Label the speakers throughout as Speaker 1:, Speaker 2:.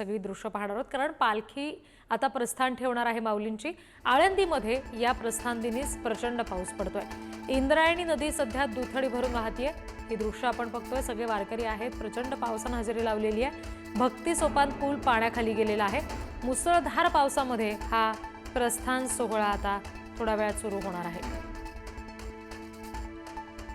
Speaker 1: सगळी दृश्य पाहणार आहोत कारण पालखी आता प्रस्थान ठेवणार आहे माऊलींची। आळंदीमध्ये या प्रस्थान दिनीच प्रचंड पाऊस पडतोय। इंद्रायणी नदी सध्या दुथडी भरून वाहतीये। ही दृश्य आपण बघतोय, सगळे वारकरी आहेत, प्रचंड पावसाने हजेरी लावलेली आहे। भक्ती सोपान पूल पाण्याखाली गेलेला आहे। मुसळधार पावसामध्ये हा प्रस्थान सोहळा आता थोड्या वेळात सुरू होणार आहे।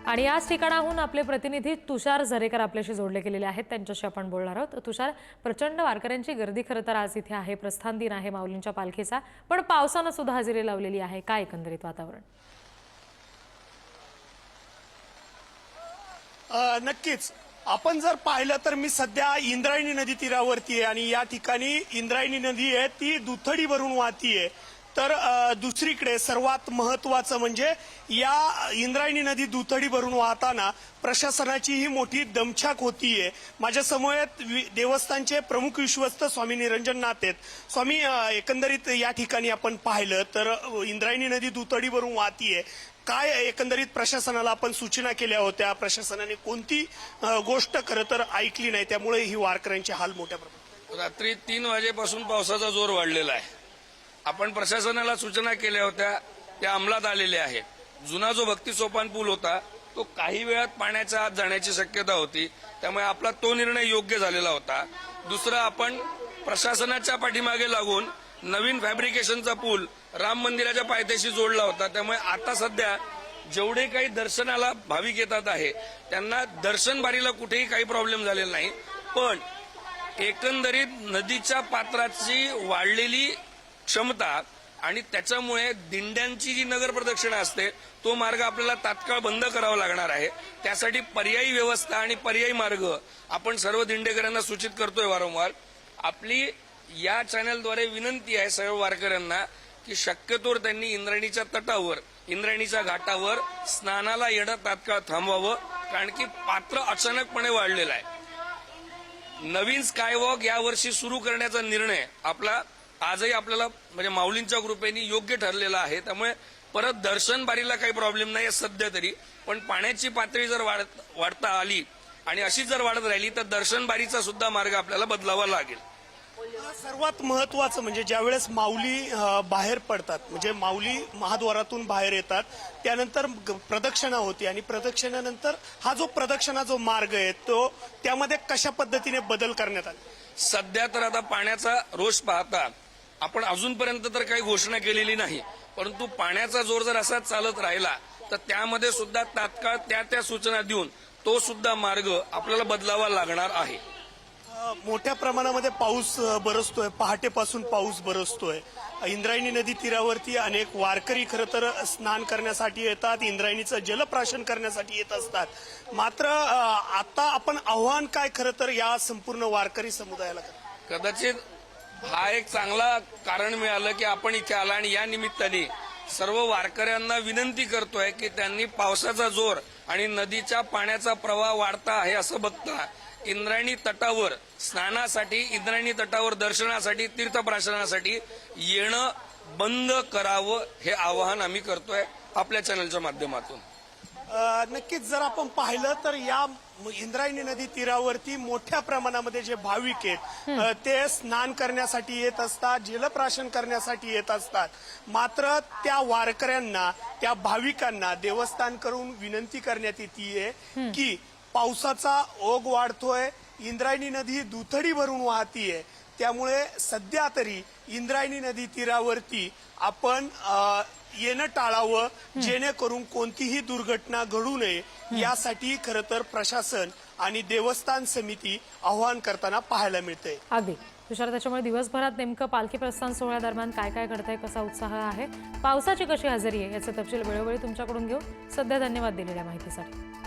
Speaker 1: आणि याच ठिकाणाहून आपले प्रतिनिधी तुषार झरेकर आपल्याशी जोडले गेलेले आहेत, त्यांच्याशी आपण बोलणार आहोत। तुषार, प्रचंड वारकऱ्यांची गर्दी खरं तर आज इथे आहे, प्रस्थान दिन आहे माऊलींच्या पालखीचा, पण पावसाने सुद्धा हजेरी लावलेली आहे। काय एकंदरीत वातावरण?
Speaker 2: नक्कीच आपण जर पाहिलं तर मी सध्या इंद्रायणी नदी तीरावरती आहे आणि या ठिकाणी इंद्रायणी नदी आहे ती दुथडी भरून वाहतीये। तर दुसरीकडे सर्वात महत्त्वाचं म्हणजे या इंद्रायणी नदी दुथडी भरून वाहताना प्रशासनाची ही मोठी दमछाक होतीये। माझ्या समोर देवस्थानचे प्रमुख विश्वस्त स्वामी निरंजननाथ आहेत। स्वामी, एकंदरीत या ठिकाणी आपण पाहिलं तर इंद्रायणी नदी दुथडी भरून वाहतीये, काय एकंदरीत प्रशासनाला आपण सूचना केल्या होत्या, प्रशासनाने कोणती गोष्ट खरं तर ऐकली नाही, त्यामुळे ही वारकऱ्यांचे हाल मोठ्या प्रमाणात।
Speaker 3: रात्री 3 वाजेपासून पावसाचा जोर वाढलेला आहे। आपण प्रशासनाला सूचना केल्या होत्या, त्या अंमलात आलेल्या आहेत। जुना जो भक्ती सोपान पूल होता तो काही वेळात पाण्याच्या आत जाण्याची शक्यता होती, त्यामुळे आपला तो निर्णय योग्य झालेला होता। दुसरा, आपण प्रशासनाच्या पाठीमागे लागून नवीन फॅब्रिकेशनचा पूल राम मंदिराच्या पायथ्याशी जोडला होता, त्यामुळे आता सध्या जेवढे काही दर्शनाला भाविक येतात आहे त्यांना दर्शन बारीला कुठेही काही प्रॉब्लेम झालेला नाही। पण एकंदरीत नदीच्या पात्राची वाढलेली क्षमता आणि त्याच्यामुळे दिंड्यांची जी नगर प्रदक्षिणा असते तो मार्ग आपल्याला तात्काळ बंद करावा लागणार आहे। त्यासाठी पर्यायी व्यवस्था आणि पर्यायी मार्ग आपण सर्व दिंडेकरांना सूचित करतोय वारंवार। आपली या चॅनलद्वारे विनंती आहे सर्व वारकऱ्यांना की शक्यतोवर त्यांनी इंद्रायणीच्या तटावर, इंद्रायणीच्या घाटावर स्नानाला येणं तात्काळ थांबवावं, कारण की पात्र अचानकपणे वाढलेलं आहे। नवीन स्कायवॉक यावर्षी सुरू करण्याचा निर्णय आपला आजही आपल्याला म्हणजे माऊलींच्या कृपेने योग्य ठरलेला आहे, त्यामुळे परत दर्शन बारीला काही प्रॉब्लेम नाही सध्या तरी। पण पाण्याची पातळी जर वाढता आली आणि अशी जर वाढत राहिली तर दर्शन बारीचा सुद्धा मार्ग आपल्याला बदलावा लागेल।
Speaker 2: सर्वात महत्वाचं म्हणजे ज्यावेळेस माऊली बाहेर पडतात, म्हणजे माऊली महाद्वारातून बाहेर येतात, त्यानंतर प्रदक्षिणा होती आणि प्रदक्षिणेनंतर हा जो प्रदक्षिणा जो मार्ग आहे तो त्यामध्ये कशा पद्धतीने बदल करण्यात आले?
Speaker 3: सध्या तर आता पाण्याचा रोष पाहता आपण अजूनपर्यंत तर काही घोषणा केलेली नाही, परंतु पाण्याचा जोर जर असाच चालत राहिला तर त्यामध्ये सुद्धा तात्काळ त्या सूचना देऊन तो सुद्धा मार्ग आपल्याला बदलावा लागणार आहे।
Speaker 2: मोठ्या प्रमाणामध्ये पाऊस बरसतोय, पहाटेपासून पाऊस बरसतोय। इंद्रायणी नदी तीरावरती अनेक वारकरी खरं तर स्नान करण्यासाठी येतात, इंद्रायणीचं जलप्राशन करण्यासाठी येत असतात। मात्र आता आपण आव्हान काय खरं तर या संपूर्ण वारकरी समुदायाला?
Speaker 3: कदाचित हा एक चांगला कारण मिळालं की आपण इथे आला आणि या निमित्ताने सर्व वारकऱ्यांना विनंती करतोय की त्यांनी पावसाचा जोर आणि नदीच्या पाण्याचा प्रवाह वाढता आहे असं बघता इंद्रायणी तटावर स्नानासाठी, इंद्रायणी तटावर दर्शनासाठी, तीर्थप्राशनासाठी येणं बंद करावं, हे आवाहन आम्ही करतोय आपल्या चॅनलच्या माध्यमातून।
Speaker 2: नक्कीच जर आपण पाहिलं तर या इंद्रायणी नदी तीरावरती मोठ्या प्रमाणामध्ये जे भाविक आहेत ते स्नान करण्यासाठी येत असतात, जलप्राशन करण्यासाठी येत असतात। मात्र त्या वारकऱ्यांना, त्या भाविकांना देवस्थान करून विनंती करण्यात येते की पावसाचा ओघ वाढतोय, इंद्रायणी नदी दुथडी भरून वाहतीये, त्यामुळे सध्या तरी इंद्रायणी नदी तीरावरती आपण येणं टाळावं, जेणेकरून कोणतीही दुर्घटना घडू नये यासाठी खरं तर प्रशासन आणि देवस्थान समिती आवाहन करताना पाहायला मिळते।
Speaker 1: अगदी तुषार, त्याच्यामुळे दिवसभरात नेमकं पालखी प्रस्थान सोहळ्यादरम्यान काय काय घडतंय, कसा उत्साह आहे, पावसाची कशी हजेरी आहे याचा तपशील वेळोवेळी तुमच्याकडून घेऊ। सध्या धन्यवाद दिलेल्या माहितीसाठी।